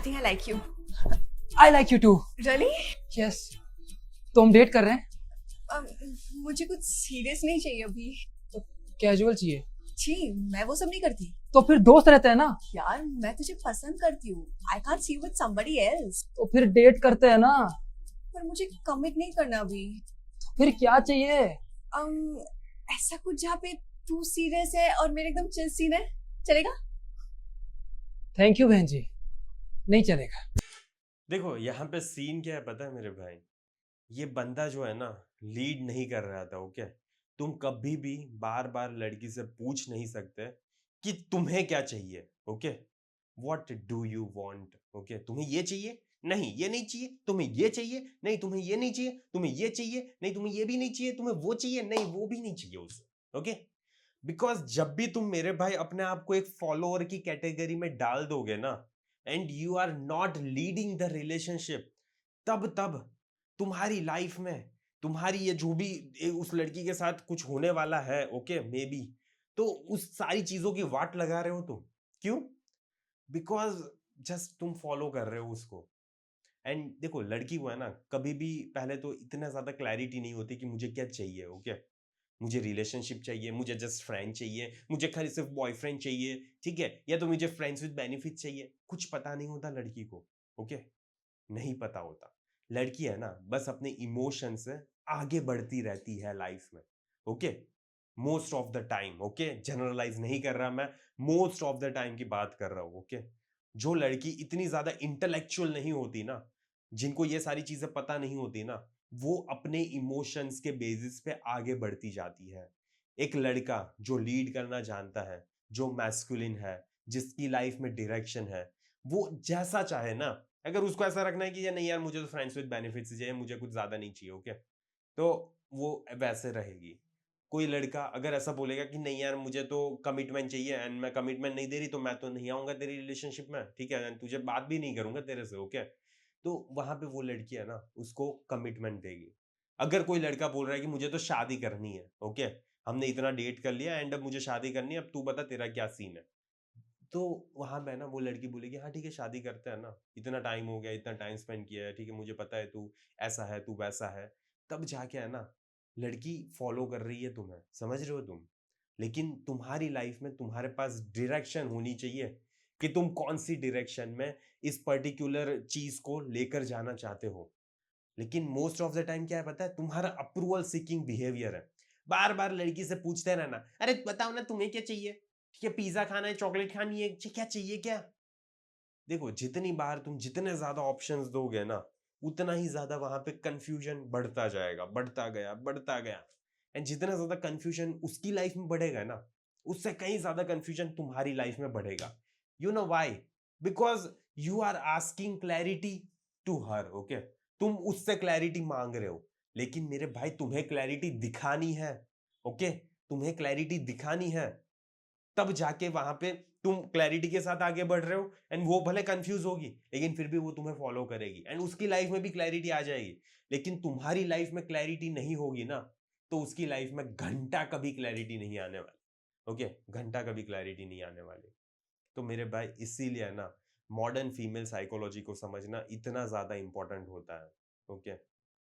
think I like you. I like you too. Really? Yes. तो हम date कर रहे हैं? मुझे कुछ सीरियस नहीं चाहिए अभी. कैजुअल चाहिए. छी, मैं वो सब नहीं करती. तो फिर दोस्त रहते हैं ना. यार मैं तुझे पसंद करती हूँ. I can't see you with somebody else. तो फिर डेट करते हैं ना. पर मुझे कमिट नहीं करना अभी. तो फिर क्या चाहिए? ऐसा कुछ जहाँ पे तू सीरियस है और मेरे एकदम चिल सीन है. चलेगा? थैंक यू बहन जी. नहीं चलेगा. देखो यहाँ पे सीन क्या है पता है मेरे भाई, ये बंदा जो है ना लीड नहीं कर रहा था. ओके, तुम कभी भी बार बार लड़की से पूछ नहीं सकते कि तुम्हें क्या चाहिए. Okay, what do you want. Okay, तुम्हें ये चाहिए, नहीं ये नहीं चाहिए, तुम्हें ये चाहिए, नहीं तुम्हें ये नहीं चाहिए, तुम्हें ये चाहिए, नहीं तुम्हें ये भी नहीं चाहिए, तुम्हें वो चाहिए, नहीं वो भी नहीं चाहिए उसे. ओके, बिकॉज जब भी तुम मेरे भाई अपने आप को एक फॉलोअर की कैटेगरी में डाल दोगे ना, and you are not leading the relationship, तब तुम्हारी लाइफ में तुम्हारी ये जो भी उस लड़की के साथ कुछ होने वाला है, ओके मे बी, तो उस सारी चीजों की वाट लगा रहे हो तुम. क्यों? बिकॉज जस्ट तुम फॉलो कर रहे हो उसको. एंड देखो लड़की को है ना कभी भी पहले तो इतना ज्यादा क्लैरिटी नहीं होती कि मुझे क्या चाहिए. ओके, मुझे रिलेशनशिप चाहिए, मुझे जस्ट फ्रेंड चाहिए, मुझे खाली सिर्फ बॉयफ्रेंड चाहिए, ठीक है, या तो मुझे फ्रेंड्स विद बेनिफिट चाहिए. कुछ पता नहीं होता लड़की को. ओके, नहीं पता होता. लड़की है ना बस अपने इमोशन से आगे बढ़ती रहती है लाइफ में. Okay, most of the time. Okay, generalise नहीं कर रहा मैं, मोस्ट ऑफ द टाइम की बात कर रहा हूं. ओके, जो लड़की इतनी ज्यादा इंटेलेक्चुअल नहीं होती ना, जिनको ये सारी चीजें पता नहीं होती ना, वो अपने इमोशंस के बेसिस पे आगे बढ़ती जाती है. एक लड़का जो लीड करना जानता है, जो मैस्कुलिन है, जिसकी लाइफ में डायरेक्शन है, वो जैसा चाहे ना, अगर उसको ऐसा रखना है कि या नहीं यार मुझे तो फ्रेंड्स विद बेनिफिट्स चाहिए, मुझे कुछ ज्यादा नहीं चाहिए, ओके, तो वो वैसे रहेगी. कोई लड़का अगर ऐसा बोलेगा कि नहीं यार मुझे तो कमिटमेंट चाहिए एंड मैं कमिटमेंट नहीं दे रही तो मैं तो नहीं आऊंगा तेरी रिलेशनशिप में, ठीक है, तुझे बात भी नहीं करूंगा तेरे से. ओके, तो वहां पे वो लड़की है ना उसको कमिटमेंट देगी. अगर कोई लड़का बोल रहा है कि मुझे तो शादी करनी है, ओके, हमने इतना डेट कर लिया एंड अब मुझे शादी करनी है, अब तू बता तेरा क्या सीन है, तो वहां पे ना वो लड़की बोलेगी हाँ ठीक है शादी करते हैं ना, इतना टाइम हो गया, इतना टाइम स्पेंड किया है, ठीक है, मुझे पता है तू ऐसा है तू वैसा है. तब जाके है ना लड़की फॉलो कर रही है तुम्हें, समझ रहे हो तुम. लेकिन तुम्हारी लाइफ में तुम्हारे पास डायरेक्शन होनी चाहिए कि तुम कौन सी डायरेक्शन में इस पर्टिकुलर चीज को लेकर जाना चाहते हो. लेकिन मोस्ट ऑफ द टाइम क्या है पता है, तुम्हारा अप्रूवल सीकिंग बिहेवियर है. बार बार लड़की से पूछते रहना, अरे बताओ ना तुम्हें क्या चाहिए, ठीक है, पिज्जा खाना है, चॉकलेट खानी है, क्या चाहिए क्या. देखो जितनी बार तुम जितने ज्यादा ऑप्शंस दोगे ना, उतना ही ज्यादा वहां पे कंफ्यूजन बढ़ता जाएगा, बढ़ता गया. एंड जितना ज्यादा कंफ्यूजन उसकी लाइफ में बढ़ेगा ना, उससे कहीं ज्यादा कंफ्यूजन तुम्हारी लाइफ में बढ़ेगा. You know why? Because you are asking clarity to her. Okay, तुम उससे क्लैरिटी मांग रहे हो, लेकिन मेरे भाई तुम्हें क्लैरिटी दिखानी है. ओके, तुम्हें क्लैरिटी दिखानी है, तब जाके वहां पे तुम क्लैरिटी के साथ आगे बढ़ रहे हो. एंड वो भले कंफ्यूज होगी लेकिन फिर भी वो तुम्हें फॉलो करेगी एंड उसकी लाइफ में भी क्लैरिटी आ जाएगी. लेकिन तुम्हारी लाइफ में क्लैरिटी नहीं होगी ना, तो उसकी लाइफ में घंटा कभी क्लैरिटी नहीं आने वाली. ओके, घंटा कभी क्लैरिटी नहीं आने वाली. तो मेरे भाई इसीलिए ना मॉडर्न फीमेल साइकोलॉजी को समझना इतना ज्यादा इंपॉर्टेंट होता है. ओके,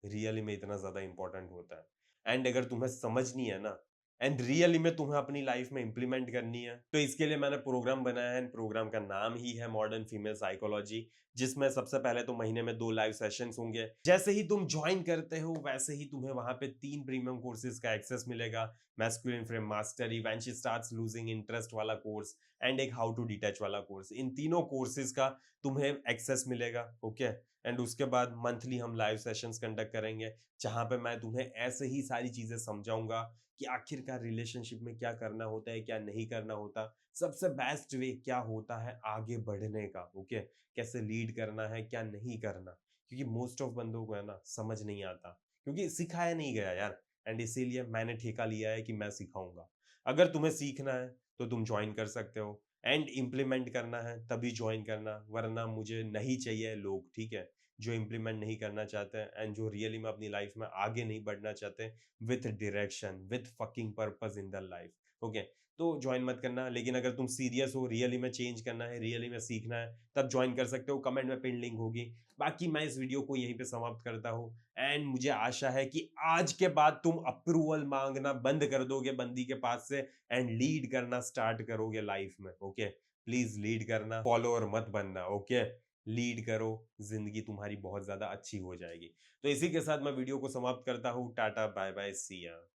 रियली में इतना ज्यादा इंपॉर्टेंट होता है. एंड अगर तुम्हें समझनी है ना एंड रियली में तुम्हें अपनी लाइफ में इंप्लीमेंट करनी है, तो इसके लिए मैंने प्रोग्राम बनाया है. प्रोग्राम का नाम ही है मॉडर्न फीमेल साइकोलॉजी, जिसमें सबसे पहले तो महीने में 2 लाइव सेशंस होंगे. जैसे ही तुम ज्वाइन करते हो वैसे ही तुम्हें वहां पे 3 प्रीमियम कोर्सेज का एक्सेस मिलेगा. Masculine frame mastery, when she starts losing interest वाला कोर्स, एंड एक हाउ टू डिटैच वाला कोर्स. इन तीनों कोर्सेज का तुम्हें एक्सेस मिलेगा. ओके, एंड उसके बाद मंथली हम लाइव सेशंस कंडक्ट करेंगे, जहां पे मैं तुम्हें ऐसे ही सारी चीजें समझाऊंगा कि आखिरकार रिलेशनशिप में क्या करना होता है, क्या नहीं करना होता, सबसे बेस्ट वे क्या होता है आगे बढ़ने का. ओके, कैसे लीड करना है, क्या नहीं करना, क्योंकि मोस्ट ऑफ बंदों को है ना समझ नहीं आता, क्योंकि सिखाया नहीं गया यार. एंड इसीलिए मैंने ठेका लिया है कि मैं सिखाऊंगा. अगर तुम्हें सीखना है तो तुम ज्वाइन कर सकते हो, एंड इम्प्लीमेंट करना है तभी ज्वाइन करना, वरना मुझे नहीं चाहिए लोग, ठीक है, जो इम्प्लीमेंट नहीं करना चाहते हैं एंड जो रियली में अपनी लाइफ में आगे नहीं बढ़ना चाहते with direction, with fucking purpose in the life. Okay, तो ज्वाइन मत करना। लेकिन अगर तुम सीरियस हो, रियली में चेंज करना है, रियली में सीखना है, तब ज्वाइन कर सकते हो। कमेंट में पिन लिंक होगी। बाकी मैं इस वीडियो को यहीं पे समाप्त करता हूँ। एंड मुझे आशा है कि आज के बाद तुम अप्रूवल मांगना बंद कर दोगे बंदी के पास से एंड लीड करना स्टार्ट करोगे लाइफ में। ओके, प्लीज लीड करना, फॉलोअर मत बनना। ओके, लीड करो, जिंदगी तुम्हारी बहुत ज्यादा अच्छी हो जाएगी। तो इसी के साथ मैं वीडियो को समाप्त करता हूँ। टाटा, बाय बाय, सी या।